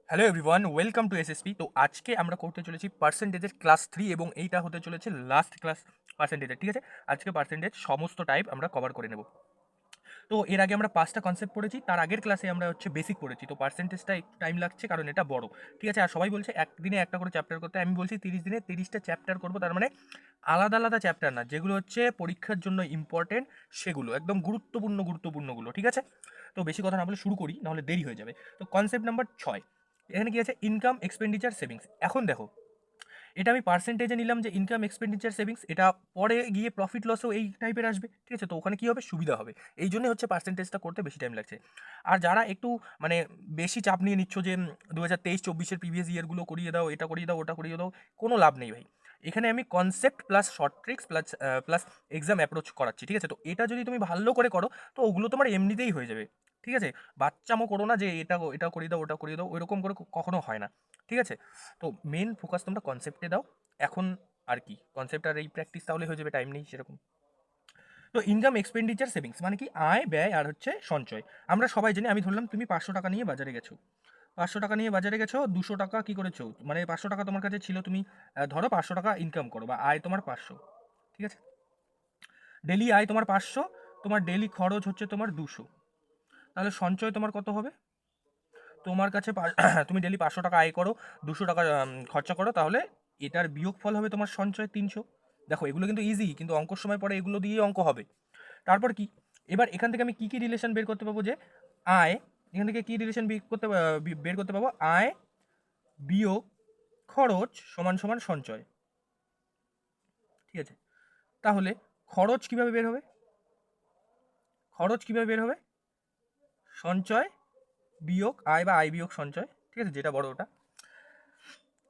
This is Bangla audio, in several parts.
Hello everyone, welcome to SSP. তো আজকে আমরা করতে চলেছি পার্সেন্টেজের ক্লাস 3 এবং এইটা হতে চলেছে লাস্ট ক্লাস পার্সেন্টেজের। ঠিক আছে, আজকে পার্সেন্টেজ সমস্ত টাইপ আমরা কভার করে নেব। তো এর আগে আমরা 5টা কনসেপ্ট পড়েছি, তার আগের ক্লাসে আমরা বেসিক পড়েছি। তো পার্সেন্টেজটা একটু টাইম লাগছে কারণ এটা বড়। ঠিক আছে, আর সবাই বলছে একদিনে একটা করে চ্যাপ্টার করতে, আমি বলছি 30 দিনে 30টা চ্যাপ্টার করবো। তার মানে আলাদা আলাদা চ্যাপ্টার না, যেগুলো পরীক্ষার জন্য ইম্পর্টেন্ট সেগুলো একদম গুরুত্বপূর্ণগুলো। ঠিক আছে, তো বেশি কথা না বলে শুরু করি, নাহলে দেরি হয়ে যাবে। তো কনসেপ্ট নাম্বার 6, এখানে কি আছে? Income, expenditure, savings. এখন দেখো, এটা আমি পার্সেন্টেজে নিলাম যে ইনকাম, এক্সপেন্ডিচার, সেভিংস। এটা পরে গিয়ে প্রফিট লসও এই টাইপের আসবে। ঠিক আছে, তো ওখানে কী হবে? সুবিধা হবে। এই জন্যই পার্সেন্টেজটা করতে বেশি টাইম লাগছে। আর যারা একটু মানে বেশি চাপ নিয়ে নিচ্ছ যে 2023-24 প্রিভিয়াস ইয়ারগুলো করিয়ে দাও, এটা করিয়ে দাও, ওটা করিয়ে দাও, কোনো লাভ নেই ভাই। এখানে আমি concept plus short tricks plus exam approach করাচ্ছি। ঠিক আছে, তো এটা যদি তুমি ভালো করে করো তো ওগুলো তোমার এমনিতেই হয়ে যাবে। ঠিক আছে, বাচ্চামো করো না যে এটা করিয়ে দাও, ওটা করিয়ে দাও, ওইরকম করে কখনো হয় না। ঠিক আছে, তো মেন ফোকাস তোমরা কনসেপ্টে দাও এখন। আর কি কনসেপ্ট আর এই প্র্যাকটিস তাহলে হয়ে যাবে, টাইম নেই সেরকম। তো ইনকাম, এক্সপেন্ডিচার, সেভিংস মানে কি? আয়, ব্যয় আর সঞ্চয়। আমরা সবাই জানি, আমি ধরলাম তুমি 500 টাকা নিয়ে বাজারে গেছো। 500 টাকা নিয়ে বাজারে গেছো, 200 টাকা কি করেছো? মানে 500 টাকা তোমার কাছে ছিল, তুমি ধরো 500 টাকা ইনকাম করো বা আয় তোমার 500। ঠিক আছে, ডেলি আয় তোমার 500, তোমার ডেলি খরচ তোমার 200। তাহলে সঞ্চয় তোমার কত হবে? তোমার কাছে তুমি ডেলি 500 টাকা আয় করো, 200 টাকা খরচা করো, তাহলে এটার বিয়োগফল হবে তোমার সঞ্চয় 300। দেখো, এগুলো কিন্তু ইজি, কিন্তু অঙ্কর সময় পরে এগুলো দিয়ে অঙ্ক হবে। তারপর কি? এবার এখান থেকে আমি কি কি রিলেশন বের করতে পাবো? যে আয়, এখান থেকে কি রিলেশন বের করতে পাবো? আয় বিয়োগ খরচ সমান সমান সঞ্চয়। ঠিক আছে, তাহলে খরচ কিভাবে বের হবে? খরচ কিভাবে বের হবে? সঞ্চয় বিয়োগ আয় বা আয় বিয়োগ সঞ্চয়। ঠিক আছে, যেটা বড় ওটা।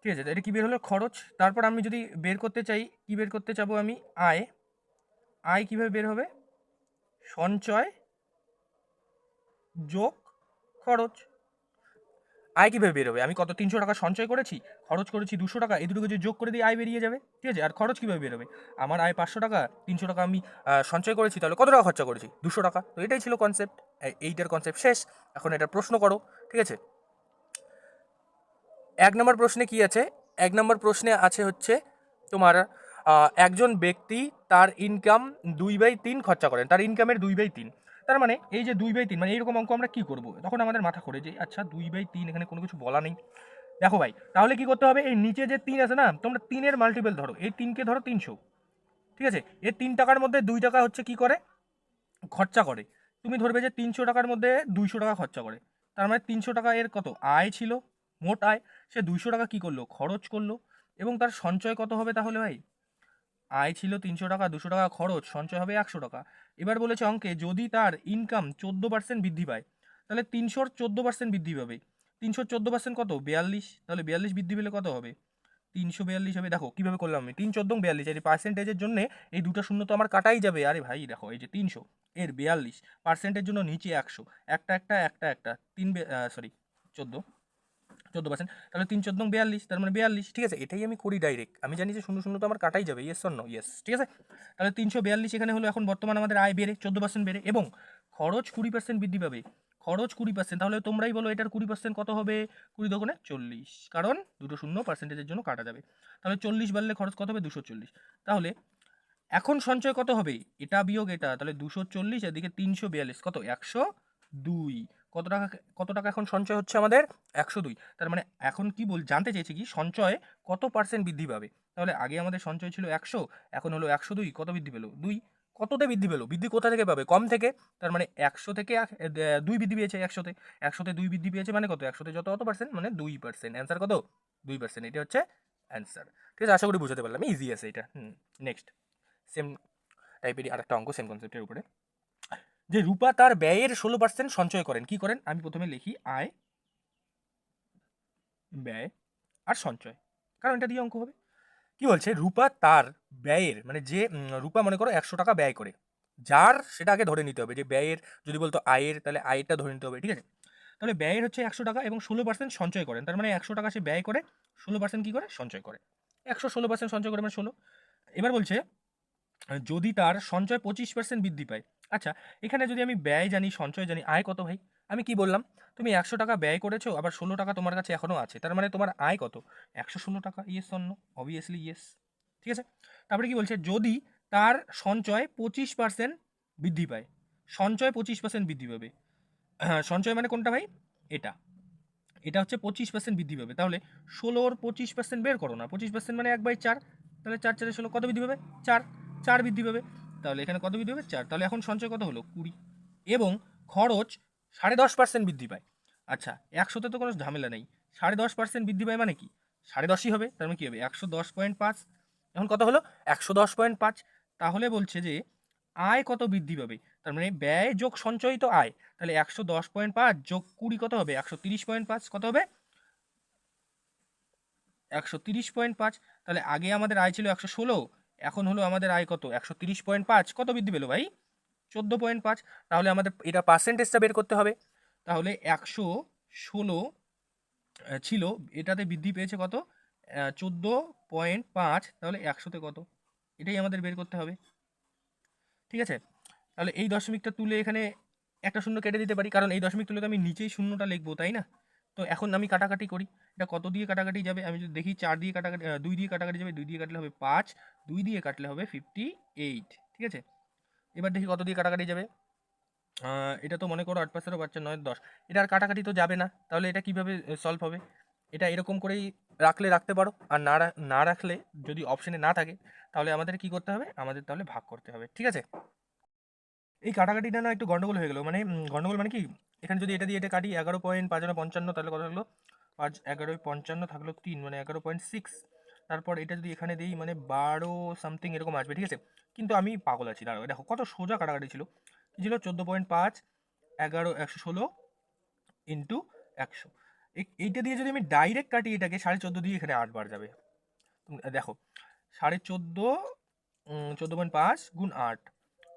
ঠিক আছে, এটা কি বের হলো? খরচ। তারপর আমি যদি বের করতে চাই, কি বের করতে চাবো আমি? আয়। আয় কিভাবে বের হবে? সঞ্চয় যোগ খরচ। আয় কিভাবে বের হবে? আমি কত 300 টাকা সঞ্চয় করেছি, খরচ করেছি 200 টাকা, এই দুটোকে যদি যোগ করে দিই আয় বেরিয়ে যাবে। ঠিক আছে, আর খরচ কিভাবে বের হবে? আমার আয় 500 টাকা, 300 টাকা আমি সঞ্চয় করেছি, তাহলে কত টাকা খরচা করেছি? 200 টাকা। তো এটাই ছিল কনসেপ্ট। এইটার কনসেপ্ট শেষ। এখন এটা প্রশ্ন করো। ঠিক আছে, 1 নম্বর প্রশ্নে কি আছে? 1 নম্বর প্রশ্নে আছে তোমার একজন ব্যক্তি তার ইনকাম 2/3 খরচা করেন, তার ইনকামের 2/3। তার মানে এই যে 2/3, মানে এইরকম অঙ্ক আমরা কি করব? তখন আমাদের মাথা ঘোরে যে আচ্ছা 2/3, এখানে কোনো কিছু বলা নেই। দেখো ভাই, তাহলে কি করতে হবে? এই নিচে যে 3 আছে না, তোমরা 3-এর মাল্টিপল ধরো, এই 3কে ধরো 300। ঠিক আছে, এর 3 টাকার মধ্যে 2 টাকা কি করে? খরচা করে। তুমি ধরবে যে 300 টাকার মধ্যে 200 টাকা খরচা করে। তার মানে 300 টাকা এর কত আয় ছিল, মোট আয়। সে 200 টাকা কি করলো? খরচ করলো। এবং তার সঞ্চয় কত হবে তাহলে ভাই? আয় ছিল 300 টাকা, 200 টাকা খরচ, সঞ্চয় হবে 100 টাকা। এবার বলেছে অঙ্কে, যদি তার ইনকাম 14% বৃদ্ধি পায়, তাহলে 300-র 14% বৃদ্ধি পাবে। 300-র 14% কত? 42। তাহলে 42 বৃদ্ধি পেলে কত হবে? 342 হবে। দেখো কিভাবে করলাম আমি, 3 14 42। এই পার্সেন্টেজের জন্য এই দুটো শূন্য তো আমার কাটাই যাবে। আরে ভাই দেখো, এই যে 300 এর 42, পার্সেন্টের জন্য নিচে 100, একটা একটা একটা একটা তিন, সরি 14%। তাহলে 3 14 42, তার মানে 42। ঠিক আছে, এটাই আমি করি ডাইরেক্ট। আমি জানি যে শূন্য শূন্য তো আমার কাটাই যাবে, ইয়েস অর নো? ইয়েস। ঠিক আছে, তাহলে 342 এখানে হলো। এখন বর্তমান আমাদের আয় বেড়ে 14% বেড়ে, এবং খরচ 20% বৃদ্ধি পাবে। খরচ 20%, তাহলে তোমরাই বলো এটার 20% কত হবে? 20 দোকানে 40, কারণ দুটো শূন্য পার্সেন্টেজের জন্য কাটা যাবে। তাহলে 40 বাড়লে খরচ কত হবে? 240। তাহলে এখন সঞ্চয় কত হবে? এটা বিয়োগ এটা, তাহলে 240, এদিকে 342, কত? 102। কত টাকা এখন সঞ্চয় হচ্ছে আমাদের? 102। তার মানে এখন কি জানতে চেয়েছি কি, সঞ্চয় কত পার্সেন্ট বৃদ্ধি পাবে? তাহলে আগে আমাদের সঞ্চয় ছিল 100, এখন হলো 102। কত বৃদ্ধি পেলো? 2। কততে বৃদ্ধি পেলো? বৃদ্ধি কোথা থেকে পাবে? কম থেকে। তার মানে 100 থেকে 2 বৃদ্ধি পেয়েছে। 100তে 2 বৃদ্ধি পেয়েছে মানে কত? 100তে যত অত পার্সেন্ট, মানে 2%। অ্যান্সার কত? 2%। এটা হচ্ছে অ্যান্সার। ঠিক আছে, আশা করি বুঝাতে পারলাম, ইজি আছে এটা। নেক্সট, সেম টাইপেরই আরেকটা অঙ্ক, সেম কনসেপ্টের উপরে। যে রূপা তার ব্যয়ের 16% সঞ্চয় করেন, কি করেন? আমি প্রথমে লিখি আয়, ব্যয় আর সঞ্চয়, কারণ এটা দিয়ে অঙ্ক হবে। কি বলছে? রূপা তার ব্যয়ের, মানে যে রূপা মনে করো 100 টাকা ব্যয় করে, যার সেটা আগে ধরে নিতে হবে যে ব্যয়ের। যদি বলতো আয়ের, তাহলে আয়েরটা ধরে নিতে হবে। ঠিক আছে, তাহলে ব্যয়ের 100 টাকা এবং 16% সঞ্চয় করেন। তার মানে 100 টাকা সে ব্যয় করে, 16% কি করে? সঞ্চয় করে। 16% সঞ্চয় করে মানে 16। এবার বলছে যদি তার সঞ্চয় 25% বৃদ্ধি পায়। আচ্ছা, এখানে যদি আমি ব্যয় জানি, সঞ্চয় জানি, আয় কত ভাই? আমি কি বললাম, তুমি 100 টাকা ব্যয় করেছো, আবার 16 টাকা তোমার কাছে এখনো আছে, তার মানে তোমার আয় কত? 116 টাকা। Yes or no? Obviously yes. ঠিক আছে। তারপরে কি বলছে, যদি তার সঞ্চয় 25% বৃদ্ধি পায়, সঞ্চয় 25% বৃদ্ধি পাবে। সঞ্চয় মানে কোনটা ভাই? এটা এটা হচ্ছে 25% বৃদ্ধি পাবে। তাহলে 16-র 25% বের করো না, 25% মানে 1/4। তাহলে 4 4 16 কত বৃদ্ধি পাবে? 4। 4 বৃদ্ধি পাবে। তাহলে এখানে কত বৃদ্ধি পাবে? 4। তাহলে এখন সঞ্চয় কত হলো? 20। এবং খরচ 10.5% বৃদ্ধি পায়। আচ্ছা, 100-তে তো কোনো ঝামেলা নেই, 10.5% বৃদ্ধি পায় মানে কি? 10.5ই হবে, তার মানে কি হবে? 110.5। এখন কত হলো? 110.5। তাহলে বলছে যে আয় কত বৃদ্ধি পাবে? তার মানে ব্যয় যোগ সঞ্চয়িত আয়। তাহলে 110.5 যোগ 20 কত হবে? 130.5। কত হবে? 130.5। তাহলে আগে আমাদের আয় ছিল 116, এখন হলো আমাদের আয় কত? 130.5। কত বৃদ্ধি পেলো ভাই? 14.5। তাহলে আমাদের এটা পার্সেন্টেজটা বের করতে হবে। তাহলে 116 ছিল, এটাতে বৃদ্ধি পেয়েছে কত? 14.5। তাহলে 100-তে কত? এটাই আমাদের বের করতে হবে। ঠিক আছে। তাহলে এই দশমিকটা তুলে এখানে একটা শূন্য কেটে দিতে পারি, কারণ এই দশমিক তুলে তো আমি নিচেই শূন্যটা লিখবো, তাই না? তো এখন আমি কাটাকাটি করি। এটা কত দিয়ে কাটাকাটি যাবে? আমি যদি দেখি 4 দিয়ে কাটাকাটি, 2 দিয়ে কাটাকাটি যাবে, 2 দিয়ে কাটলে হবে 5, 2 দিয়ে কাটলে হবে 58। ঠিক আছে। এবার দেখি কত দিয়ে কাটাকাটি যাবে। এটা তো মনে করো 8 5 বাচ্চা 9 10, এটা আর কাটাকাটি তো যাবে না। তাহলে এটা কিভাবে সলভ হবে? এটা এরকম করেই রাখলে রাখতে পারো, আর না রাখলে, যদি অপশনে না থাকে, তাহলে আমাদের কি করতে হবে? আমাদের তাহলে ভাগ করতে হবে। ঠিক আছে। এই কাটাকাটিটা না একটু গন্ডগোল হয়ে গেল, মানে গন্ডগোল মানে কি, এখানে যদি এটা দিয়ে এটা কাটি, 11.55, তাহলে কত থাকলো? 5 11 55 থাকলো 3, মানে 11.6। তারপর এটা যদি এখানে দিই, মানে 12 সামথিং এরকম আসবে। ঠিক আছে। কিন্তু আমি পাগল আছি, দাঁড়াও, দেখো কত সোজা কাটাকাটি ছিল। কি ছিল? 14.5 116 ইন্টু 100। এইটা দিয়ে যদি আমি ডাইরেক্ট কাটি এটাকে, 14.5 দিয়ে এখানে 8 বার যাবে। দেখো, 14.5 14.5 গুণ 8,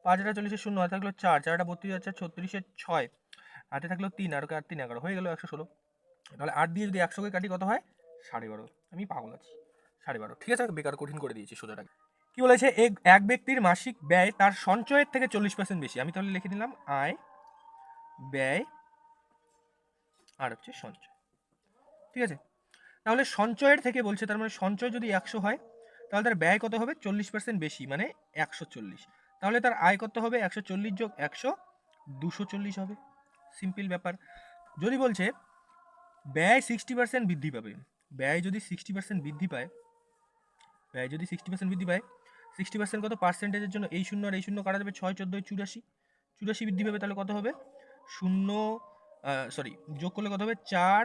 5 এটা 40-এর শূন্য, হাতে থাকলো 4, 4টা 32 যাচ্ছে, 36-এর 6, হাতে থাকলো 3, আর 3 11, হয়ে গেল 116। তাহলে 8 দিয়ে যদি 100-কে কাটি কত হয়? 12.5। আমি পাগল আছি, 12.5। ঠিক আছে, বেকার কঠিন করে দিয়েছি সোজাটাকে। কি বলেছে? এক ব্যক্তির মাসিক ব্যয় তার সঞ্চয়ের থেকে 40% বেশি। আমি তাহলে লিখে দিলাম আয়, ব্যয়, আর হচ্ছে সঞ্চয়। ঠিক আছে। তাহলে সঞ্চয়ের থেকে বলছে, তার মানে সঞ্চয় যদি 100 হয়, তাহলে তার ব্যয় কত হবে? 40% বেশি, মানে 140। তাহলে তার আয় কত হবে? 140 যোগ 100, 240 হবে। সিম্পল ব্যাপার। যদি বলছে ব্যয় 60% বৃদ্ধি পাবে, ব্যয় যদি 60% বৃদ্ধি পায়, ব্যয় যদি 60% বৃদ্ধি পায়, 60% কত পার্সেন্টেজের জন্য? এই শূন্য আর এই শূন্য কাটা যাবে, 6 14 84, 84 বৃদ্ধি পাবে। তাহলে কত হবে? শূন্য, সরি, যোগ করলে কত হবে? 4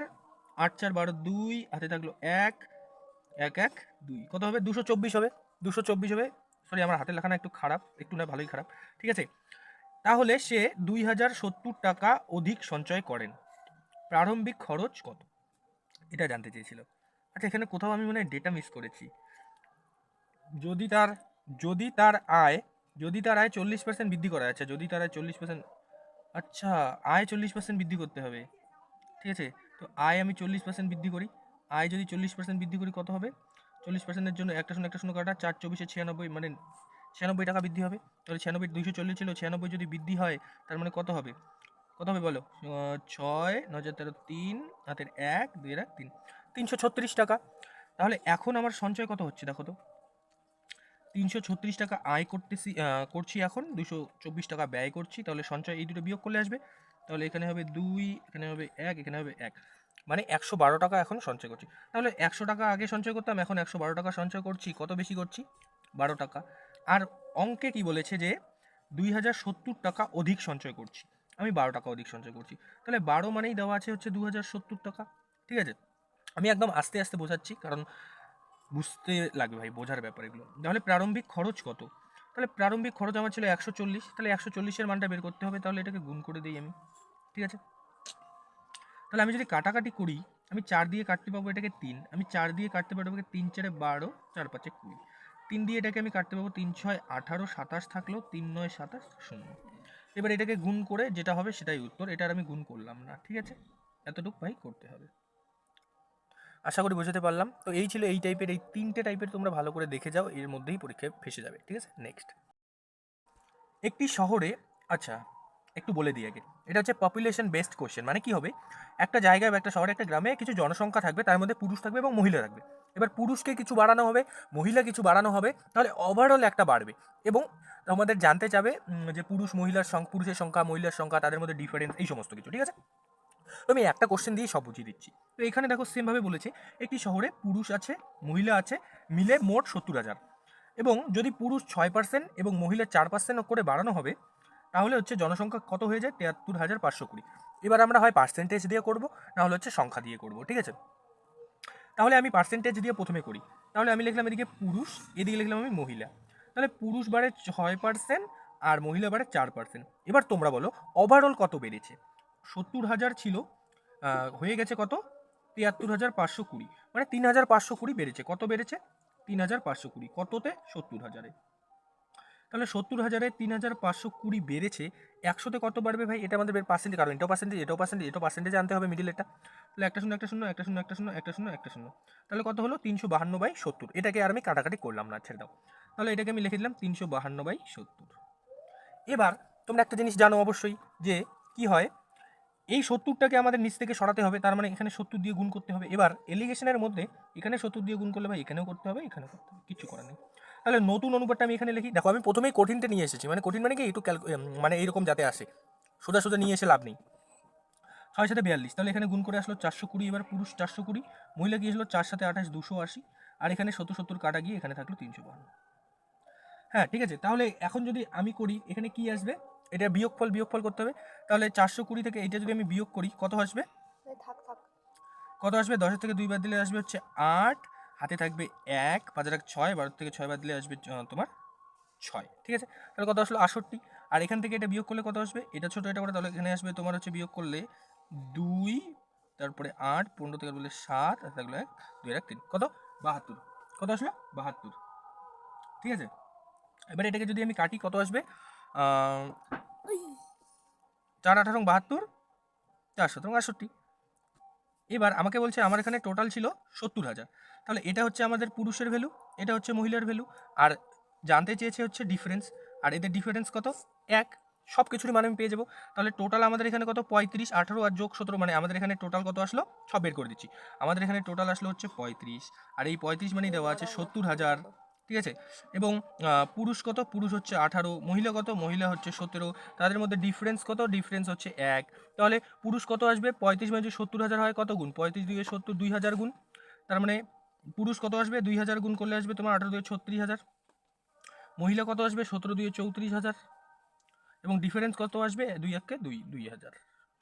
8 4 12 2, হাতে থাকলো 1 1 1 2, কত হবে? 224 হবে। 224 হবে। সরি, আমার হাতের লেখা না একটু খারাপ, একটু না ভালোই খারাপ। ঠিক আছে। তাহলে সে 2070 টাকা অধিক সঞ্চয় করেন। প্রারম্ভিক খরচ কত? এটা জানতে চেয়েছিল। আচ্ছা, এখানে কোথাও আমি মনে হয় ডেটা মিস করেছি। যদি তার যদি তার আয় যদি তার আয় 40% বৃদ্ধি করা, আচ্ছা, যদি তার আয় 40%, আচ্ছা, আয় 40% বৃদ্ধি করতে হবে। ঠিক আছে। তো আয় আমি 40% বৃদ্ধি করি। আয় যদি 40% বৃদ্ধি করি, কত হবে? 40%-এর জন্য একটা শূন্য কাটা, 4 24 96, মানে 96 টাকা বৃদ্ধি হবে। তাহলে 96 240 ছিল, 96 যদি বৃদ্ধি হয়, তার মানে কত হবে? কত হবে বলো? 6 9 13 3, হাতের 1 2 এর 1 3, 336 টাকা। তাহলে এখন আমার সঞ্চয় কত হচ্ছে দেখো তো? 336 টাকা আয় করছি, এখন 224 টাকা ব্যয় করছি। তাহলে সঞ্চয় এই দুটো বিয়োগ করলে আসবে। তাহলে এখানে হবে 2, এখানে হবে 1, এখানে হবে 1, মানে 112 টাকা এখন সঞ্চয় করছি। তাহলে 100 টাকা আগে সঞ্চয় করতাম, এখন 112 টাকা সঞ্চয় করছি। কত বেশি করছি? 12 টাকা। আর অঙ্কে কি বলেছে যে 2070 টাকা অধিক সঞ্চয় করছি, আমি 12 টাকা অধিক সঞ্চয় করছি। তাহলে 12 মানেই দেওয়া আছে হচ্ছে 2070 টাকা। ঠিক আছে। আমি একদম আস্তে আস্তে বোঝাচ্ছি, কারণ বুঝতে লাগবে ভাই, বোঝার ব্যাপার এগুলো। তাহলে প্রারম্ভিক খরচ কত? তাহলে প্রারম্ভিক খরচ আমার ছিল 140, তাহলে 140-এর মানটা বের করতে হবে। তাহলে এটাকে গুণ করে দিই আমি। ঠিক আছে। তাহলে আমি যদি কাটাকাটি করি, আমি 4 দিয়ে কাটতে পাবো এটাকে 3, আমি 4 দিয়ে কাটতে পারবো এটাকে 3 4 12, 4 5 20, 3 দিয়ে এটাকে আমি কাটতে পাবো 3 6 18 27 থাকলো, 3 9 27 0। এবার এটাকে গুণ করে যেটা হবে সেটাই উত্তর, এটার আমি গুণ করলাম না। ঠিক আছে। এতটুকু ভাই করতে হবে। আশা করি বোঝাতে পারলাম। তো এই ছিল এই টাইপের, এই 3টে টাইপের তোমরা ভালো করে দেখে যাও, এর মধ্যেই পরীক্ষায় ফেসে যাবে। ঠিক আছে। নেক্সট, একটি শহরে, আচ্ছা, একটু বলে দিই আগে। এটা হচ্ছে পপুলেশন বেসড কোশ্চেন, মানে কি হবে, একটা জায়গায় বা একটা শহরে একটা গ্রামে কিছু জনসংখ্যা থাকবে, তার মধ্যে পুরুষ থাকবে এবং মহিলা থাকবে। এবার পুরুষকে কিছু বাড়ানো হবে, মহিলা কিছু বাড়ানো হবে, তাহলে ওভারঅল একটা বাড়বে। এবং আমাদের জানতে চাবে যে পুরুষের সংখ্যা, মহিলার সংখ্যা, তাদের মধ্যে ডিফারেন্স, এই সমস্ত কিছু। ঠিক আছে, তো আমি একটা কোশ্চেন দিয়ে সব বুঝিয়ে দিচ্ছি। তো এখানে দেখো সেমভাবে বলেছে, একটি শহরে পুরুষ আছে, মহিলা আছে, মিলে মোট 70,000, এবং যদি পুরুষ 6% এবং মহিলা 4% করে বাড়ানো হবে, তাহলে হচ্ছে জনসংখ্যা কত হয়ে যায়, 73,520। এবার আমরা হয় পার্সেন্টেজ দিয়ে করব, না হলে হচ্ছে সংখ্যা দিয়ে করব। ঠিক আছে, তাহলে আমি পার্সেন্টেজ দিয়ে প্রথমে করি। তাহলে আমি লিখলাম এদিকে পুরুষ, এদিকে লিখলাম আমি মহিলা। তাহলে পুরুষ বাড়ে 6% আর মহিলা বাড়ে 4%। এবার তোমরা বলো ওভারঅল কত বেড়েছে। 70,000 ছিল, হয়ে গেছে কত, 73,520, মানে 3,520 বেড়েছে। কত বেড়েছে, 3,520। কততে, 70,000-এ। তাহলে 70,000-এ 3,520 বেড়েছে, 100-তে কত বাড়বে ভাই, এটা আমাদের পার্সেন্টেজ, কারণ এটাও পার্সেন্টেজ, এটাও পার্সেন্টেজ, এটাও পার্সেন্টেজ আনতে হবে মিডিল এটা। তাহলে একটা শূন্য, একটা শূন্য, একটা শূন্য, একটা শূন্য, একটা শূন্য, একটা শূন্য, তাহলে কত হলো, 352/70। এটাকে আর আমি কাটাকাটি করলাম না, ছেড়ে দাও। তাহলে এটাকে আমি লিখে দিলাম 352/70। এবার তোমরা একটা জিনিস জানো অবশ্যই, যে কি হয়, এই 70টাকে আমাদের নিচ থেকে সরাতে হবে, তার মানে এখানে 70 দিয়ে গুণ করতে হবে। এবার এলিগেশনের মধ্যে এখানে 70 দিয়ে গুণ করলে ভাই এখানেও করতে হবে, এখানেও করতে হবে, কিছু করার নেই। তাহলে নতুন অনুপাতটা আমি এখানে লিখি। দেখো আমি প্রথমেই কঠিনটা নিয়ে এসেছি, মানে কঠিন মানে কি একটু মানে এইরকম যাতে আসে, সোজা সোজা নিয়ে এসে লাভ নেই। 6×7=42, তাহলে এখানে গুণ করে আসলো 420। এবার পুরুষ 420, মহিলা কি আসলো 4×7=28, 280। আর এখানে 70 কাটা গিয়ে এখানে থাকলো 352। হ্যাঁ ঠিক আছে, তাহলে এখন যদি আমি করি, এখানে কি আসবে, এটা বিয়োগফল করতে হবে। তাহলে 420 থেকে এইটা যদি আমি বিয়োগ করি, কত আসবে, কত আসবে, 10-এর থেকে 2 বাদ দিলে আসবে হচ্ছে 8, হাতে থাকবে 1, 5×6, 12 থেকে 6 বাদ দিলে আসবে তোমার 6। ঠিক আছে, তাহলে কত আসলো, 68। আর এখান থেকে এটা বিয়োগ করলে কত আসবে, এটা ছোট এটা বড়, তাহলে এখানে আসবে তোমার হচ্ছে বিয়োগ করলে 2, তারপরে 8, 15 থেকে বললে 7, আর থাকলো 1, 2 আর 1 3, কত, 72। কত আসলো, 72। ঠিক আছে, এবার এটাকে যদি আমি কাটি, কত আসবে, 4×8=72, 4×7=68। এবার আমাকে বলছে আমার এখানে টোটাল ছিল 70,000, তাহলে এটা হচ্ছে আমাদের পুরুষের ভ্যালু, এটা হচ্ছে মহিলার ভ্যালু, আর জানতে চেয়েছে হচ্ছে ডিফারেন্স, আর এদের ডিফারেন্স কত, 1। সব কিছুরই মানে আমি পেয়ে যাবো। তাহলে টোটাল আমাদের এখানে কত, 35, 18 আর যোগ 17, মানে আমাদের এখানে টোটাল কত আসলো, সব বের করে দিচ্ছি। আমাদের এখানে টোটাল আসলো হচ্ছে 35, আর এই 35 মানেই দেওয়া আছে 70,000। ঠিক আছে, এবং পুরুষ কত, পুরুষ হচ্ছে 18, মহিলা কত, মহিলা হচ্ছে 17, তাদের মধ্যে ডিফারেন্স কত, ডিফারেন্স হচ্ছে 1। তাহলে পুরুষ কত আসবে, 35 মানে যদি 70,000 হয় কত গুণ, 35×2=70, 2,000 গুণ। তার মানে পুরুষ কত আসবে, 2,000 গুণ করলে আসবে তোমার 18×2=36,000। মহিলা কত আসবে, 17×2=34,000, এবং ডিফারেন্স কত আসবে, 2×1=2,000।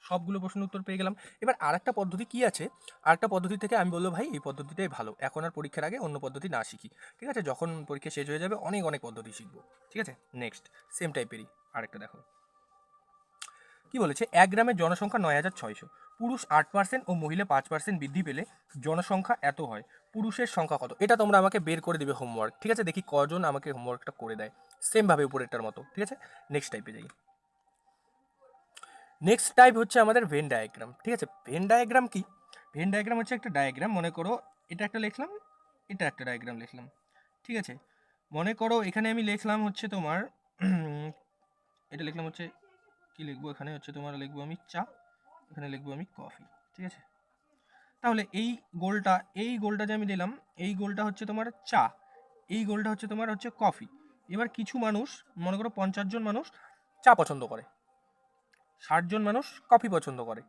সবগুলো প্রশ্নের উত্তর পেয়ে গেলাম। এবার আরেকটা পদ্ধতি কি আছে, আরেকটা পদ্ধতি থেকে আমি বলবো ভাই এই পদ্ধতিটাই ভালো, এখন আর পরীক্ষার আগে অন্য পদ্ধতি না শিখি। ঠিক আছে, যখন পরীক্ষা শেষ হয়ে যাবে অনেক অনেক পদ্ধতি শিখবো। ঠিক আছে, নেক্সট সেম টাইপেরই আরেকটা দেখো কি বলেছে, 1 গ্রামের জনসংখ্যা 9,600, পুরুষ 8% ও মহিলা 5% বৃদ্ধি পেলে জনসংখ্যা এত হয়, পুরুষের সংখ্যা কত, এটা তোমরা আমাকে বের করে দেবে হোমওয়ার্ক। ঠিক আছে, দেখি কজন আমাকে হোমওয়ার্কটা করে দেয় সেমভাবে উপরেরটার মতো। ঠিক আছে, নেক্সট টাইপে যাই। নেক্সট টাইপ হচ্ছে আমাদের ভেন ডায়াগ্রাম। ঠিক আছে, ভেন ডায়াগ্রাম কি, ভেন ডায়াগ্রাম হচ্ছে একটা ডায়াগ্রাম, মনে করো এটা একটা লিখলাম, এটা একটা ডায়াগ্রাম লিখলাম। ঠিক আছে, মনে করো এখানে আমি লিখলাম হচ্ছে তোমার এটা লিখলাম হচ্ছে, কি লিখবো, এখানে হচ্ছে তোমার লিখবো আমি চা, এখানে লিখবো আমি কফি। ঠিক আছে, তাহলে এই গোলটা যে আমি দিলাম, এই গোলটা হচ্ছে তোমার চা, এই গোলটা হচ্ছে তোমার হচ্ছে কফি। এবার কিছু মানুষ, মনে করো 50 জন মানুষ চা পছন্দ করে, 60 জন মানুষ কফি পছন্দ করে,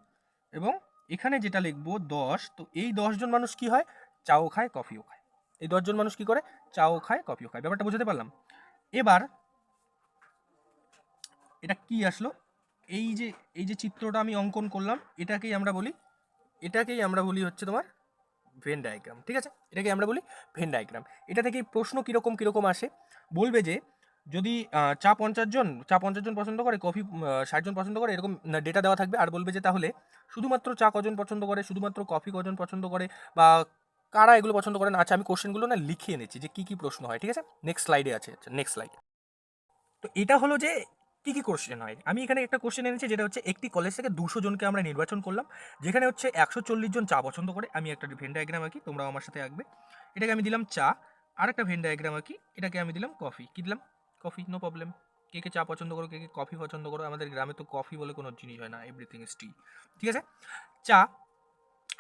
এবং এখানে যেটা লিখবো 10, তো এই 10 জন মানুষ কি হয়, চাও খায় কফিও খায়। এই 10 জন মানুষ কি করে, চাও খায় কফিও খায়। ব্যাপারটা বুঝতে পারলাম। এবার এটা কি আসলো, এই যে চিত্রটা আমি অঙ্কন করলাম, এটাকেই আমরা বলি হচ্ছে তোমার ভেন ডায়াগ্রাম। ঠিক আছে, এটাকে আমরা বলি ভেন ডায়াগ্রাম। এটা থেকে প্রশ্ন কীরকম আসে, বলবে যে যদি চা 50 জন পছন্দ করে, কফি 60 জন পছন্দ করে, এরকম ডেটা দেওয়া থাকবে। আর বলবে যে তাহলে শুধুমাত্র চা কজন পছন্দ করে, শুধুমাত্র কফি কজন পছন্দ করে, বা কারা এগুলো পছন্দ করে না। আচ্ছা আমি কোশ্চেনগুলো না লিখে এনেছি যে কী প্রশ্ন হয়। ঠিক আছে, নেক্সট স্লাইডে আছে। আচ্ছা নেক্সট স্লাইড। তো এটা হলো যে কী কোশ্চেন হয়। আমি এখানে একটা কোশ্চেন এনেছি, যেটা হচ্ছে একটি কলেজ থেকে 200 জনকে আমরা নির্বাচন করলাম, যেখানে হচ্ছে 140 জন চা পছন্দ করে। আমি একটা ভেন ডায়াগ্রাম আঁকি, তোমরাও আমার সাথে আঁকবে। এটাকে আমি দিলাম চা, আর একটা ভেন ডায়াগ্রাম আঁকি, এটাকে আমি দিলাম কফি। কী দিলাম, কফি, নো প্রবলেম। কে কে চা পছন্দ করো, কে কে কফি পছন্দ করো? আমাদের গ্রামে তো কফি বলে কোনো জিনিস হয় না, এভরিথিং ইজ টি। ঠিক আছে, চা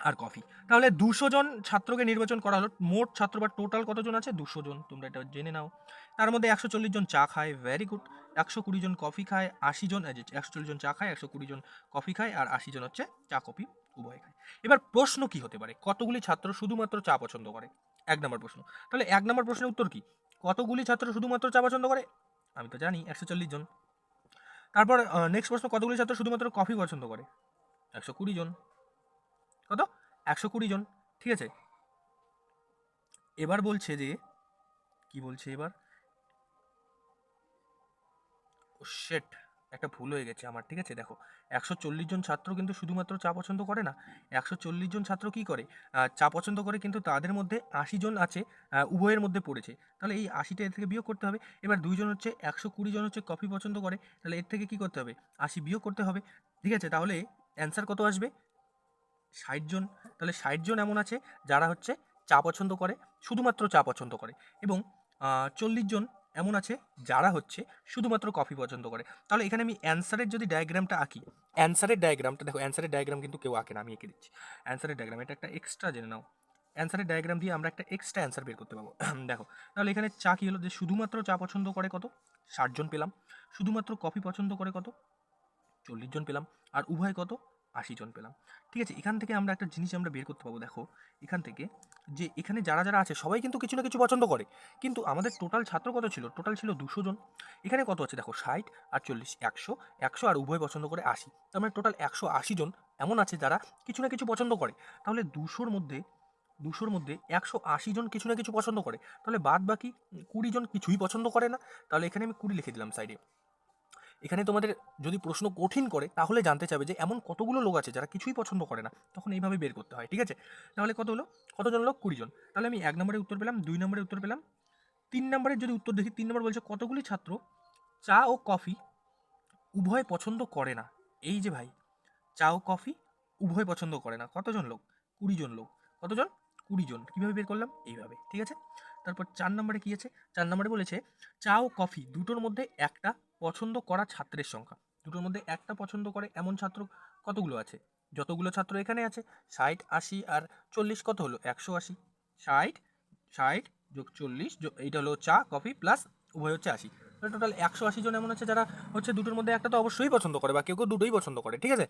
আর কফি। তাহলে 200 জন ছাত্রকে নির্বাচন করা হলো। মোট ছাত্র বা টোটাল কতজন আছে? 200 জন। তোমরা এটা জেনে নাও। তার মধ্যে 140 জন চা খায়, ভেরি গুড। 120 জন কফি খায়, 80 জন, 140 জন চা খায়, 120 জন কফি খায়, আর 80 জন হচ্ছে চা কফি উভয় খায়। এবার প্রশ্ন কি হতে পারে? কতগুলি ছাত্র শুধুমাত্র চা পছন্দ করে? 1 নম্বর প্রশ্ন। তাহলে 1 নম্বর প্রশ্নের উত্তর কি? কতগুলি ছাত্র শুধুমাত্র চা পছন্দ করে? আমি তো জানি 140 জন। তারপর নেক্সট প্রশ্ন, কতগুলি ছাত্র শুধুমাত্র কফি পছন্দ করে? 120 জন। কত? 120 জন। ঠিক আছে, এবার বলছে যে, কি বলছে এবার? ও শেট, একটা ভুল হয়ে গেছে আমার। ঠিক আছে, দেখো 140 জন ছাত্র কিন্তু শুধুমাত্র চা পছন্দ করে না। 140 জন ছাত্র কি করে? চা পছন্দ করে, কিন্তু তাদের মধ্যে 80 জন আছে উভয়ের মধ্যে পড়েছে। তাহলে এই 80টা এর থেকে বিয়োগ করতে হবে। এবার 2 জন হচ্ছে, 120 জন হচ্ছে কফি পছন্দ করে, তাহলে এর থেকে কি করতে হবে? 80 বিয়োগ করতে হবে। ঠিক আছে, তাহলে অ্যান্সার কত আসবে? 60 জন। তাহলে 60 জন এমন আছে যারা হচ্ছে চা পছন্দ করে, শুধুমাত্র চা পছন্দ করে, এবং 40 জন এমন আছে যারা হচ্ছে শুধুমাত্র কফি পছন্দ করে। তাহলে এখানে আমি অ্যান্সারের যদি ডায়াগ্রামটা আঁকি, অ্যান্সারের ডায়াগ্রামটা দেখো, অ্যান্সারের ডায়াগ্রাম কিন্তু কেউ আঁকে না, আমি এঁকে দিচ্ছি। অ্যান্সারের ডায়াগ্রাম এটা একটা এক্সট্রা জেনে নাও। অ্যান্সারের ডায়াগ্রাম দিয়ে আমরা একটা এক্সট্রা অ্যান্সার বের করতে পারবো। দেখো, তাহলে এখানে চা কি হলো? যে শুধুমাত্র চা পছন্দ করে কত? 60 জন পেলাম। শুধুমাত্র কফি পছন্দ করে কত? 40 জন পেলাম। আর উভয় কত? 80 জন পেলাম। ঠিক আছে, এখান থেকে আমরা একটা জিনিস আমরা বের করতে পারবো। দেখো এখান থেকে, যে এখানে যারা যারা আছে সবাই কিন্তু কিছু না কিছু পছন্দ করে, কিন্তু আমাদের টোটাল ছাত্র কত ছিল? টোটাল ছিল 200 জন। এখানে কত আছে দেখো, 60 আর 40, 100, 100 আর উভয় পছন্দ করে 80। তার মানে টোটাল 180 জন এমন আছে যারা কিছু না কিছু পছন্দ করে। তাহলে 200-র মধ্যে 180 জন কিছু না কিছু পছন্দ করে, তাহলে বাদ বাকি 20 জন কিছুই পছন্দ করে না। তাহলে এখানে আমি 20 লিখে দিলাম সাইডে। এখানে তোমাদের যদি প্রশ্ন কঠিন করে তাহলে জানতে চাবে যে এমন কতগুলো লোক আছে যারা কিছুই পছন্দ করে না, তখন এইভাবে বের করতে হয়। ঠিক আছে, তাহলে কত হলো? কতজন লোক? 20 জন। তাহলে আমি 1 নম্বরে উত্তর পেলাম, 2 নম্বরে উত্তর পেলাম, 3 নম্বরের যদি উত্তর দেখি, 3 নম্বর বলছে কতগুলি ছাত্র চা ও কফি উভয় পছন্দ করে না। এই যে ভাই, চা ও কফি উভয় পছন্দ করে না, কতজন লোক? 20 জন লোক। কতজন? 20 জন। কীভাবে বের করলাম? এইভাবে। ঠিক আছে, তারপর 4 নম্বরে কী আছে? 4 নম্বরে বলেছে চা ও কফি দুটোর মধ্যে একটা পছন্দ করা ছাত্রের সংখ্যা। দুটোর মধ্যে একটা পছন্দ করে এমন ছাত্র কতগুলো আছে? যতগুলো ছাত্র এখানে আছে, 60, 80 আর 40, কত হলো? 180। 60, 60 যোগ 40 এইটা হলো চা কফি প্লাস উভয় হচ্ছে 80। টোটাল 180 জন এমন আছে যারা হচ্ছে দুটোর মধ্যে একটা তো অবশ্যই পছন্দ করে, বা কেউ কেউ দুটোই পছন্দ করে। ঠিক আছে,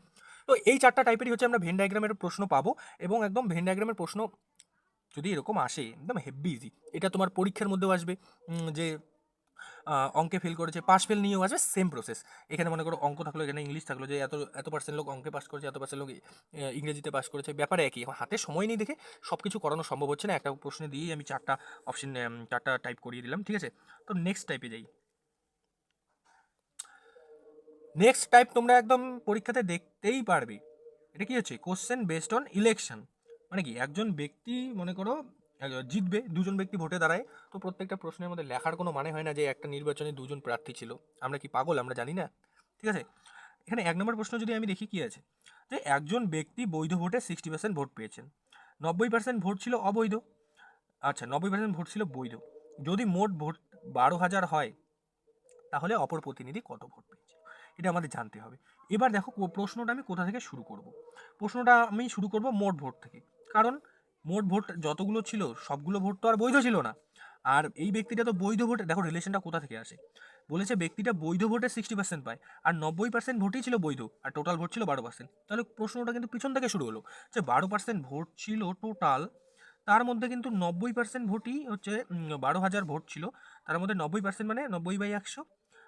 তো এই 4টা টাইপেরই হচ্ছে আমরা ভেন ডায়াগ্রামের প্রশ্ন পাবো, এবং একদম ভেন ডায়াগ্রামের প্রশ্ন যদি এরকম আসে একদম হেভি ইজি। এটা তোমার পরীক্ষার মধ্যেও আসবে, যে অঙ্কে ফেল করেছে, পাস ফেল নিয়েও আসবে, সেম প্রসেস। এখানে মনে করো অঙ্ক থাকলো, এখানে ইংলিশ থাকলো, যে এত এত পার্সেন্ট লোক অঙ্কে পাস করেছে, এত পার্সেন্ট লোক ইংরেজিতে পাস করেছে, ব্যাপারে একই। এখন হাতে সময় নেই দেখে সব কিছু করানো সম্ভব হচ্ছে না। একটা প্রশ্নে দিয়েই আমি 4টা অপশন, 4টা টাইপ করিয়ে দিলাম। ঠিক আছে, তো নেক্সট টাইপে যাই। নেক্সট টাইপ তোমরা একদম পরীক্ষাতে দেখতেই পারবে। এটা কি হচ্ছে? Question based on election. মানে কি, একজন ব্যক্তি মনে করো জিতবে, দুজন ব্যক্তি ভোটে দাঁড়ায়, তো প্রত্যেকটা প্রশ্নের মধ্যে লেখার কোনো মানে হয় না যে একটা নির্বাচনে দুজন প্রার্থী ছিল। আমরা কি পাগল? আমরা জানি না? ঠিক আছে, এখানে 1 নম্বর প্রশ্ন যদি আমি দেখি, কি আছে? যে একজন ব্যক্তি বৈধ ভোটে 60% ভোট পেয়েছেন, 90% ভোট ছিল অবৈধ। আচ্ছা, 90% ভোট ছিল বৈধ। যদি মোট ভোট 12,000 হয়, তাহলে অপর প্রতিনিধি কত ভোট পেয়েছে? এটা আমাদের জানতে হবে। এবার দেখো প্রশ্নটা আমি কোথা থেকে শুরু করব। প্রশ্নটা আমি শুরু করব মোট ভোট থেকে, কারণ মোট ভোট যতগুলো ছিল সবগুলো ভোট তো আর বৈধ ছিল না। আর এই ব্যক্তিটা তো বৈধ ভোটে, দেখো রিলেশনটা কোথা থেকে আসে। বলেছে ব্যক্তিটা বৈধ ভোটে 60% পায়, আর 90% ভোটই ছিল বৈধ, আর টোটাল ভোট ছিল 12%। তাহলে প্রশ্নটা কিন্তু পিছন থেকে শুরু হলো, যে 12% ভোট ছিল টোটাল, তার মধ্যে কিন্তু 90% ভোটই হচ্ছে 12,000 ভোট ছিল, তার মধ্যে 90% মানে 90/100।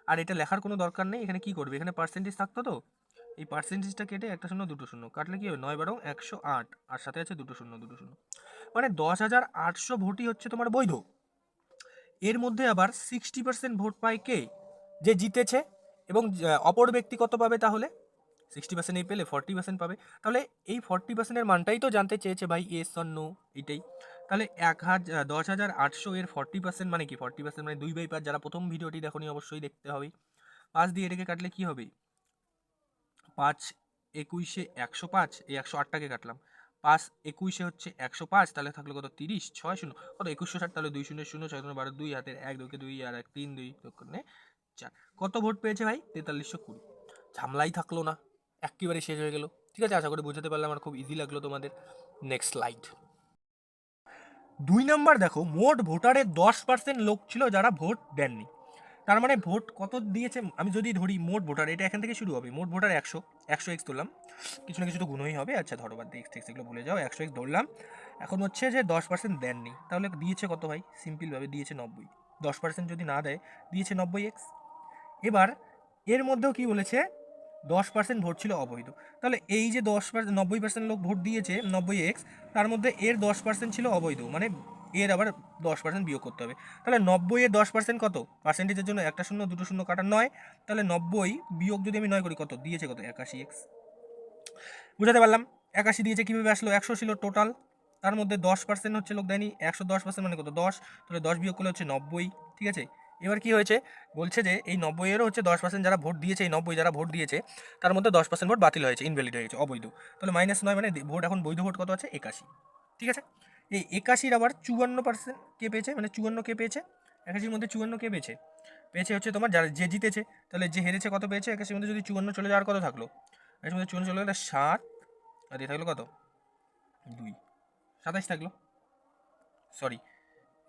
আর এটা লেখার কোনো দরকার নেই, এখানে কি করবে, এখানে পার্সেন্টেজ থাকতো, তো এই পার্সেন্টেজটা কেটে একটা শূন্য দুটো শূন্য কাটলে কি হবে? 9/12 108, আর সাথে আছে দুটো শূন্য দুটো শূন্য, মানে 10,800 ভোটই হচ্ছে তোমার বৈধ। এর মধ্যে আবার 60% ভোট পায় কে? যে জিতেছে। এবং অপর ব্যক্তি কত পাবে তাহলে? 60% পেলে 40% পাবে। তাহলে এই 40%-এর মানটাই তো জানতে চেয়েছে ভাই, এস অর নো, এটাই। তাহলে 10,800 এর 40% মানে কি? 40% মানে 2/5। যারা প্রথম ভিডিওটি দেখোনি অবশ্যই দেখতে হবে। 5 দিয়ে এটাকে কাটলে কি হবে? 5 21 105, এই 108টাকে কাটলাম, 5 21 হচ্ছে 105, তাহলে থাকলো কত? 30, 6 শূন্য কত? 2160, তাহলে 2 শূন্য শূন্য, 6 12 2 হাতের 1 2 2 আর 1 3 2 দক্ষিণে 4। কত ভোট পেয়েছে ভাই? 4320। ঝামেলাই থাকলো না, একেবারে শেষ হয়ে গেল। ঠিক আছে, আশা করি বুঝতে পারলে, আমার খুব ইজি লাগলো তোমাদের। Next slide. 2 নাম্বার দেখো, মোট ভোটারের 10% লোক ছিল যারা ভোট দেননি। তার মানে ভোট কত দিয়েছে, আমি যদি ধরি মোট ভোটার, এটা এখান থেকে শুরু হবে। মোট ভোটার 100, 100x ধরলাম, কিছু না কিছু তো গুণই হবে। আচ্ছা ধরো বাদ দিয়ে x এগুলো ভুলে যাও, 100x ধরলাম। এখন হচ্ছে যে 10% দেননি, তাহলে দিয়েছে কত ভাই? সিম্পলভাবে দিয়েছে 90। 10% যদি না দেয়, দিয়েছে 90x। এবার এর মধ্যেও কি বলেছে? 10% ভোট ছিল অবৈধ। তাহলে এই যে 10%, 90% লোক ভোট দিয়েছে 90x, তার মধ্যে এর 10% ছিল অবৈধ, মানে এর আবার 10% বিয়োগ করতে হবে। তাহলে 90 এর 10% কত? পার্সেন্টেজের জন্য একটা শূন্য দুটো শূন্য কাটা 9, তাহলে 90 বিয়োগ যদি আমি 9 করি, কত দিয়েছে? কত? 81x। বুঝাতে পারলাম? 81 দিয়েছে। কীভাবে আসলো? 100 ছিল টোটাল, তার মধ্যে 10% হচ্ছে লোক দেয়নি। 110% মানে কত? 10। তাহলে 10 বিয়োগ করলে হচ্ছে 90। ঠিক আছে, এবার কি হয়েছে? বলছে যে এই 90-এরও হচ্ছে 10% যারা ভোট দিয়েছে, এই 90 যারা ভোট দিয়েছে তার মধ্যে 10% ভোট বাতিল হয়েছে, ইনভ্যালিড হয়েছে, অবৈধ। তাহলে -9 মানে ভোট এখন বৈধ ভোট কত আছে? 81। ঠিক আছে, এই 81-র আবার 54% কে পেয়েছে, মানে 54 কে পেয়েছে? 81-র মধ্যে 54 কে পেয়েছে? পেয়েছে হচ্ছে তোমার যারা, যে জিতেছে। তাহলে যে হেরেছে কত পেয়েছে? 81-র মধ্যে যদি 54 চলে যাওয়ার কত থাকলো? এর মধ্যে 54 চলে গেলে 7, আর দিয়ে থাকলো কত? 2, 27 থাকলো। সরি,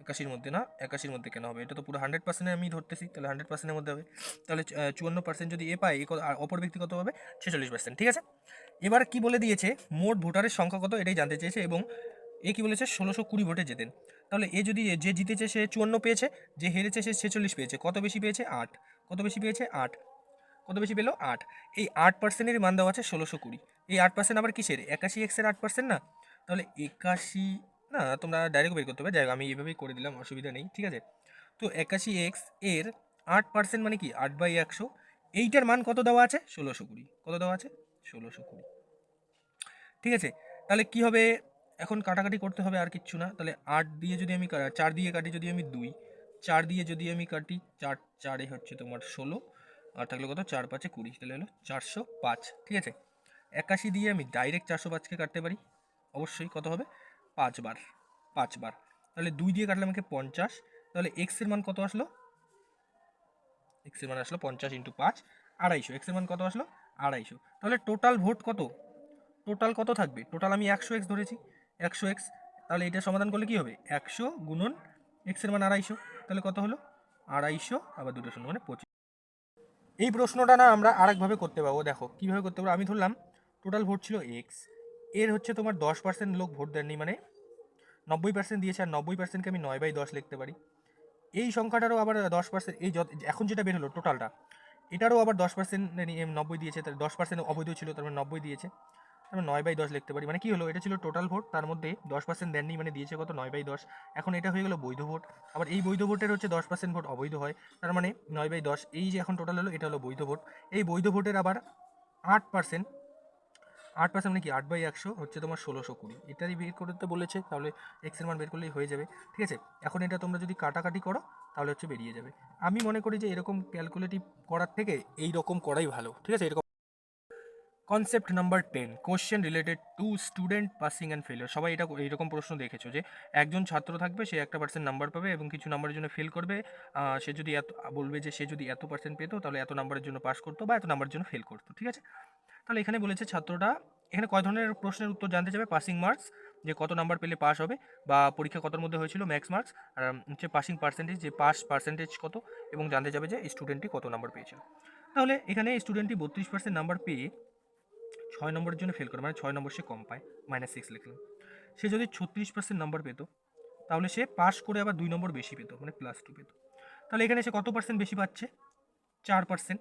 81-র মধ্যে না, 81-র মধ্যে কেন হবে? এটা তো পুরো 100% আমি ধরতেছি, তাহলে 100%-এর মধ্যে হবে। তাহলে 54% যদি এ পায়, আর অপর ব্যক্তি কত হবে? 46%। ঠিক আছে, এবার কি বলে দিয়েছে? মোট ভোটারের সংখ্যা কত এটাই জানতে চেয়েছে, এবং এ কি বলেছে? 1620 ভোটে জেতেন। তাহলে এ যদি, যে জিতেছে সে 54 পেয়েছে, যে হেরেছে সে 46 পেয়েছে। কত বেশি পেয়েছে? 8। কত বেশি পেয়েছে? 8। কত বেশি পেলো? 8। এই 8%-এর মান দেওয়া আছে 1620। এই 8% আবার কিসের? 81x-এর 8% না? তাহলে 81, না তোমরা ডাইরেক্ট বের করতে হবে, যাই হোক আমি এইভাবেই করে দিলাম, অসুবিধা নেই। ঠিক আছে, তো 81x এর 8% মানে কি? 8/100। এইটার মান কত দেওয়া আছে? 1620। কত দেওয়া আছে? 1620। ঠিক আছে, তাহলে কি হবে? এখন কাটাকাটি করতে হবে, আর কিচ্ছু না। তাহলে 8 দিয়ে যদি আমি 4 দিয়ে কাটি, যদি আমি 2, 4 দিয়ে যদি আমি কাটি, 4 4 হচ্ছে তোমার 16, আর থাকলে কত? 4 5 20, তাহলে হলো 405। ঠিক আছে, 81 দিয়ে আমি ডাইরেক্ট 405-কে কাটতে পারি, অবশ্যই কত হবে? 5 বার, 5 বার। তাহলে 2 দিয়ে কাটলে আমাকে 50। তাহলে এক্সের মান কত আসলো? এক্সের মান আসলো 50 × 5, 250। এক্সের মান কত আসলো? 250। তাহলে টোটাল ভোট কত? টোটাল কত থাকবে? টোটাল আমি 100x ধরেছি, 100x। তাহলে এটা সমাধান করলে কি হবে? 100 গুণন এক্সের মান 250, তাহলে কত হলো? 250 আবার দুটো শূন্য মানে 25। এই প্রশ্নটা না আমরা আরেকভাবে করতে পারবো, দেখো কীভাবে করতে পারবো। আমি ধরলাম টোটাল ভোট ছিল এক্স, এর হচ্ছে তোমার 10% লোক ভোট দেননি, মানে 90% দিয়েছে, আর 90%-কে আমি 9/10 লিখতে পারি। এই সংখ্যাটারও আবার 10%, এই এখন যেটা বের হলো টোটালটা, এটারও আবার 10% 90 দিয়েছে, তাহলে 10% অবৈধ ছিল, তার মানে 90 দিয়েছে, আমি 9/10 লিখতে পারি। মানে কি হলো? এটা ছিল টোটাল ভোট, তার মধ্যে 10% দেননি, মানে দিয়েছে কত? 9/10। এখন এটা হয়ে গেল বৈধ ভোট। আবার এই বৈধ ভোটের হচ্ছে 10% ভোট অবৈধ হয়, তার মানে 9/10। এই যে এখন টোটাল হলো, এটা হলো বৈধ ভোট। এই বৈধ ভোটের আবার 8%, 8% মানে কি? 8/100 হচ্ছে তোমার 1620। এটারই বের করতে বলেছে, তাহলে এক্সের মান বের করলেই হয়ে যাবে। ঠিক আছে, এখন এটা তোমরা যদি কাটাকাটি করো, তাহলে হচ্ছে বেরিয়ে যাবে। আমি মনে করি যে এরকম ক্যালকুলেটিভ করার থেকে এই রকম করাই ভালো। ঠিক আছে, এরকম। Concept number 10, question related to student passing and failure. সবাই এটা এইরকম প্রশ্ন দেখেছো যে একজন ছাত্র থাকবে, সে একটা পার্সেন্ট নাম্বার পাবে এবং কিছু নাম্বারের জন্য ফেল করবে। সে যদি এত বলবে যে সে যদি এত পার্সেন্ট পেতো, তাহলে এত নাম্বারের জন্য পাস করতো বা এত নাম্বারের জন্য ফেল করতো। ঠিক আছে, তাহলে এখানে বলেছে ছাত্রটা, এখানে কয় ধরনের প্রশ্নের উত্তর জানতে চাবে? পাসিং মার্কস, যে কত নাম্বার পেলে পাস হবে, বা পরীক্ষা কতর মধ্যে হয়েছিল, ম্যাক্স মার্কস, আর হচ্ছে পাসিং পার্সেন্টেজ, যে পাস পার্সেন্টেজ কত, এবং জানতে যাবে যে স্টুডেন্টটি কত নাম্বার পেয়েছিল। তাহলে এখানে স্টুডেন্টটি 32% নাম্বার পেয়ে 6 নম্বরের জন্য ফেল করে, মানে 6 নম্বর সে কম পায়, -6 লিখলাম। সে যদি 36% নাম্বার পেতো, তাহলে সে পাস করে আবার 2 নম্বর বেশি পেতো, মানে +2 পেতো। তাহলে এখানে সে কত পার্সেন্ট বেশি পাচ্ছে? 4%।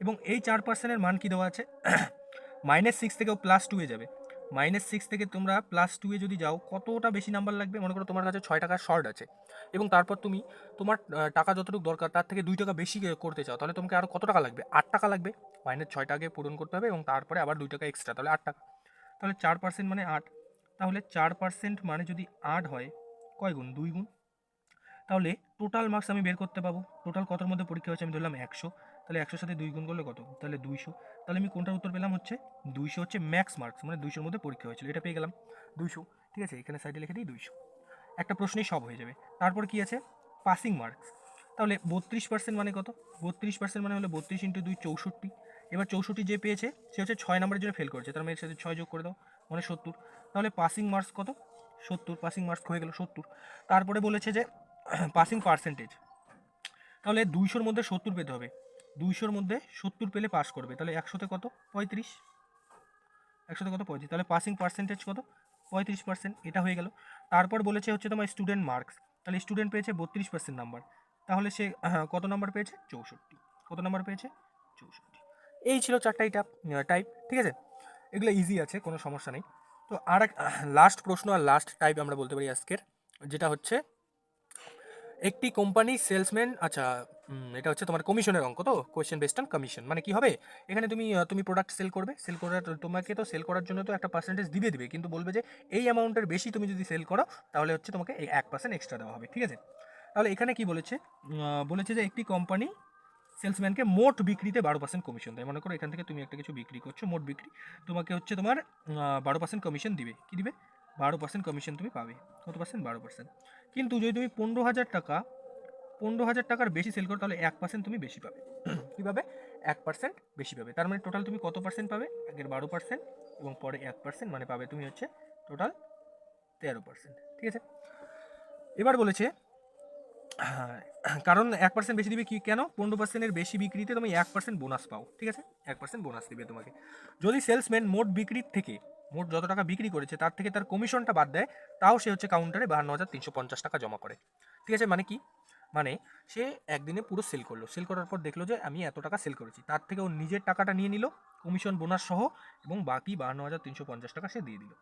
এবং এই 4%-এর মান কি দেওয়া আছে? -6 থেকেও +2-এ যাবে। -6 থেকে তোমরা +2-এ যদি যাও, কতটা বেশি নাম্বার লাগবে? মনে করো তোমার কাছে 6 টাকা শর্ট আছে, এবং তারপর তুমি তোমার টাকা যতটুকু দরকার তার থেকে 2 টাকা বেশি করতে চাও, তাহলে তোমাকে আরও কত টাকা লাগবে? 8 টাকা লাগবে। -6টাকে পূরণ করতে হবে, এবং তারপরে আবার 2 টাকা এক্সট্রা, তাহলে 8 টাকা। তাহলে 4% মানে 8। তাহলে 4% মানে যদি 8 হয়, কয় গুণ? 2 গুণ। তাহলে টোটাল মার্কস আমি বের করতে পাবো। টোটাল কতর মধ্যে পরীক্ষা হয়েছে? আমি ধরলাম 100, তাহলে 100-র সাথে 2 গুণ করলে কত? তাহলে 200। তাহলে আমি কোনটার উত্তর পেলাম? হচ্ছে 200 হচ্ছে ম্যাক্স মার্কস, মানে 200-র মধ্যে পরীক্ষা হয়েছিল, এটা পেয়ে গেলাম 200। ঠিক আছে, এখানে সাইডে লিখে দিই 200। একটা প্রশ্নেই সব হয়ে যাবে। তারপর কি আছে? Passing marks. তাহলে 32% মানে কত? 32% মানে হলো 32 ইন্টু 2 64। এবার 64 যে পেয়েছে সে হচ্ছে 6 নম্বরের জন্য ফেল করেছে, তার মানে এর সাথে 6 যোগ করে দাও, মানে 70। তাহলে পাসিং মার্কস কত? 70, পাসিং মার্কস হয়ে গেল 70। তারপরে বলেছে যে পাসিং পার্সেন্টেজ, তাহলে 200-র মধ্যে 70 পেতে হবে, 200-র মধ্যে 70 পেলে পাস করবে, তাহলে 100-তে কত? 35, 100-তে কত? 35, তাহলে পাসিং পার্সেন্টেজ কত? 35%, এটা হয়ে গেল। তারপর বলেছে হচ্ছে তোমার স্টুডেন্ট মার্কস, তাহলে স্টুডেন্ট পেয়েছে 32% নাম্বার, তাহলে সে কত নাম্বার পেয়েছে? 64। কত নাম্বার পেয়েছে? 64। এই ছিল 4টাই টাইপ, ঠিক আছে? এগুলো ইজি আছে, কোনো সমস্যা নেই। তো আর এক লাস্ট প্রশ্ন আর লাস্ট টাইপ আমরা বলতে পারি আজকের, যেটা হচ্ছে একটি কোম্পানি সেলসম্যান, আচ্ছা এটা হচ্ছে তোমার কমিশনের অঙ্ক, তো কোয়েশ্চেন বেসড অন কমিশন, মানে কি হবে এখানে তুমি প্রোডাক্ট সেল করবে, সেল করার তোমাকে তো সেল করার জন্য তো একটা পার্সেন্টেজ দিবে, কিন্তু বলবে যে এই অ্যামাউন্টের বেশি তুমি যদি সেল করো তাহলে হচ্ছে তোমাকে এই 1% এক্সট্রা দেওয়া হবে, ঠিক আছে? তাহলে এখানে কি বলেছে? বলেছে যে একটি কোম্পানি সেলসম্যানকে মোট বিক্রিতে 12% কমিশন দেয়। মনে করো এখান থেকে তুমি একটা কিছু বিক্রি করছো, মোট বিক্রি, তোমাকে হচ্ছে তোমার 12% কমিশন দিবে। কি দিবে? 12% কমিশন তুমি পাবে। কত পার্সেন্ট? 12%। কিন্তু যদি তুমি 15,000 টাকার বেশি সেল করো তাহলে 1% তুমি বেশি পাবে। কীভাবে? 1% বেশি পাবে। তার মানে টোটাল তুমি কত পার্সেন্ট পাবে? আগের 12% এবং পরে 1%, মানে পাবে তুমি হচ্ছে টোটাল 13%, ঠিক আছে? এবার বলেছে কারণ 1% বেশি দিবে, কি কেন? 15%-এর বেশি বিক্রিতে তুমি 1% বোনাস পাও, ঠিক আছে? 1% বোনাস দিবে তোমাকে। যদি সেলসম্যান মোট বিক্রির থেকে, মোট যত টাকা বিক্রি করেছে তার থেকে তার কমিশনটা বাদ দেয়, তাও সে হচ্ছে কাউন্টারে 52,350 টাকা জমা করে, ঠিক আছে? মানে কি? মানে সে একদিনে পুরো সেল করলো, সেল করার পর দেখলো যে আমি এত টাকা সেল করেছি, তার থেকে ও নিজের টাকাটা নিয়ে নিল কমিশন বোনাস সহ, এবং বাকি 52,350 টাকা সে দিয়ে দিল,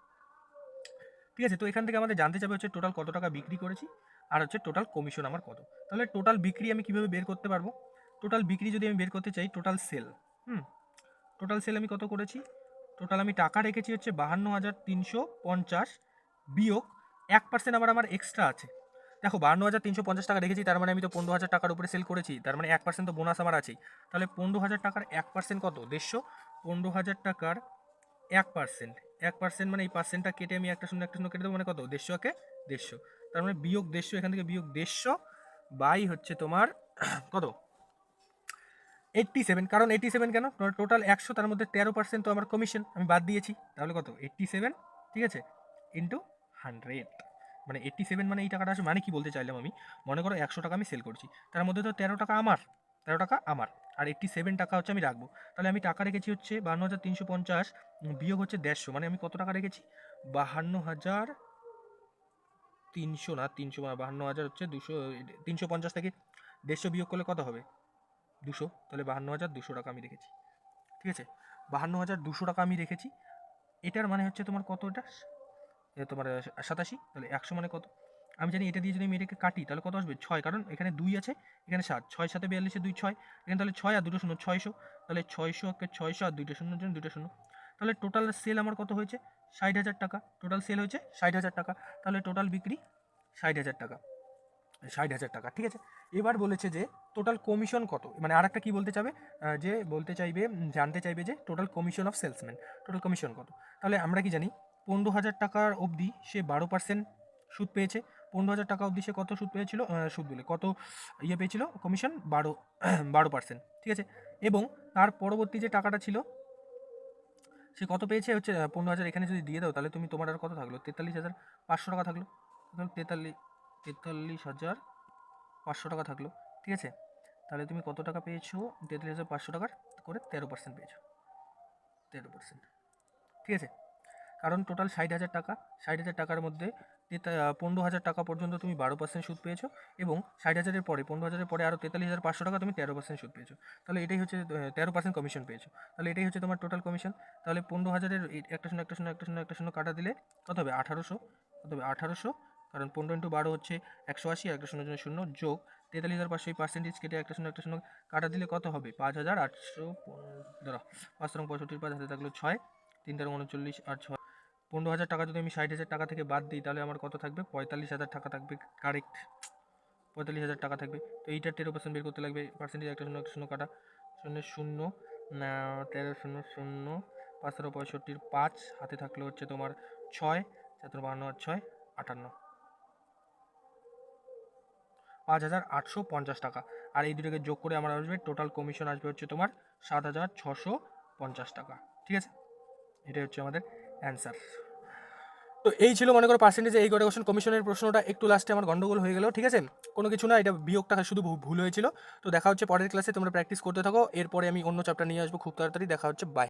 ঠিক আছে? তো এখান থেকে আমাদের জানতে চাবে হচ্ছে টোটাল কত টাকা বিক্রি করেছি, আর হচ্ছে টোটাল কমিশন আমার কত। তাহলে টোটাল বিক্রি আমি কিভাবে বের করতে পারবো? টোটাল বিক্রি যদি আমি বের করতে চাই, টোটাল সেল, টোটাল সেল আমি কত করেছি? টোটাল আমি টাকা রেখেছি হচ্ছে 52,350 বিয়োগ 1% আমার এক্সট্রা আছে। দেখো 52,350 টাকা রেখেছি, তার মানে আমি তো 15,000 টাকার উপরে সেল করেছি, তার মানে 1% তো বোনাস আমার আছেই। তাহলে 15,000 টাকার 1% কত? 150। 15,000 টাকার 1%, 1% মানে এই পার্সেন্টটা কেটে আমি একটা শূন্য কেটে দেবো, মানে কত? 150-কে 150, তার মানে বিয়োগ 150, এখান থেকে বিয়োগ 150 বাই হচ্ছে তোমার কত? 87। কারণ 87 কেন? টোটাল 100, তার মধ্যে 13% তো আমার কমিশন আমি বাদ দিয়েছি, তাহলে কত? 87, ঠিক আছে, ইন্টু 100, মানে 87 মানে এই টাকাটা আসে, মানে কি বলতে চাইলাম আমি, মনে করো 100 টাকা আমি সেল করছি, তার মধ্যে তো 13 টাকা আমার, 13 টাকা আমার, আর 87 টাকা হচ্ছে আমি রাখবো। তাহলে আমি টাকা রেখেছি হচ্ছে 52,350 বিয়োগ হচ্ছে 150, মানে আমি কত টাকা রেখেছি? 52,300 না, 300, 52,000 হচ্ছে 200, 350 থেকে 150 বিয়োগ করলে কত হবে? 200, তাহলে 52,200 টাকা আমি রেখেছি, ঠিক আছে? 52,200 টাকা আমি রেখেছি, এটার মানে হচ্ছে তোমার কত? এটা তোমার 87, তাহলে 100 মানে কত? আমি জানি এটা দিয়ে যদি আমি এটাকে কাটি তাহলে কত আসবে? 6, কারণ এখানে 2 আছে, এখানে 7, 6 7 42, 2 6, এখানে তাহলে 6 আর 2 শূন্য 600, তাহলে 600-কে 600 আর 2 শূন্যর জন্য 2 শূন্য, তাহলে টোটাল সেল আমার কত হয়েছে? 60,000 টাকা। টোটাল সেল হয়েছে 60,000 টাকা, তাহলে টোটাল বিক্রি 60,000 টাকা, 60,000 টাকা, ঠিক আছে? এবার বলেছে যে টোটাল কমিশন কত, মানে আর একটা কী বলতে চাবে, যে বলতে চাইবে, জানতে চাইবে যে total commission of salesman, total commission কত। তাহলে আমরা কি জানি? 15,000 টাকার অবধি সে 12% সুদ পেয়েছে। 15,000 টাকা অবধি সে কত সুদ পেয়েছিল, সুদ বলে কত পেয়েছিল কমিশন? 12%, ঠিক আছে? এবং তার পরবর্তী যে টাকাটা ছিল সে কত পেয়েছে? হচ্ছে 15,000, এখানে যদি দিয়ে দাও তাহলে তোমার আর কত থাকলো? 43,500 টাকা থাকলো, 43,500 টাকা থাকলো, ঠিক আছে? তাহলে তুমি কত টাকা পেয়েছো? 43,500 টাকার করে 13% পেয়েছো, 13%, ঠিক আছে? কারণ টোটাল 60,000 টাকা, 60,000 টাকার মধ্যে 15,000 টাকা পর্যন্ত তুমি 12% সুদ পেয়েছো, এবং 60,000-এর পরে, 15,000-এর পরে আরও 43,500 টাকা তুমি 13% সুদ পেয়েছো, তাহলে এটাই হচ্ছে 13% কমিশন পেয়েছো, তাহলে এটাই হচ্ছে তোমার টোটাল কমিশন। তাহলে 15,000-এর একটা শূন্য একটা শূন্য একটা শূন্য একটা শূন্য কাটা দিলে কত হবে? 1,800, কত হবে? 1,800, কারণ 15 ইন্টু 12 হচ্ছে 180, একটা শূন্য জন্য শূন্য, যোগ 43,500, এই পার্সেন্টেজ কেটে একটা শূন্য কাটা দিলে কত হবে? 5,800, ধরো 5 রং 65, 5 হাতে থাকলো 6, 3 তেরো 39, আর 6, 15,000 টাকা যদি আমি 60,000 টাকা থেকে বাদ দিই তাহলে আমার কত থাকবে? 45,000 টাকা থাকবে, কারেক্ট 45,000 টাকা থাকবে। তো এইটার 13% বের করতে লাগবে, পার্সেন্টেজ একটা শূন্য কাটা, শূন্য শূন্য, 13 শূন্য শূন্য, 5 তেরো 65, 5 হাতে থাকলো হচ্ছে তোমার 6, 7 52 আর 6 58, 5,850 টাকা। আর এই দুটোকে যোগ করে আমার আসবে টোটাল কমিশন আসবে হচ্ছে তোমার 7,650 টাকা। ঠিক আছে, এটাই হচ্ছে আমাদের অ্যান্সার। তো এই ছিল মনে করো পার্সেন্টেজে এই কটা কোশ্চেন। কমিশনের প্রশ্নটা একটু লাস্টে আমার গন্ডগোল হয়ে গেল, ঠিক আছে, কোনো কিছু না, এটা বিয়োগটা শুধু ভুল হয়েছিল। তো দেখা হচ্ছে পরের ক্লাসে, তোমরা প্র্যাকটিস করতে থাকো, এরপরে আমি অন্য চ্যাপ্টার নিয়ে আসবো খুব তাড়াতাড়ি। দেখা হচ্ছে, বাই।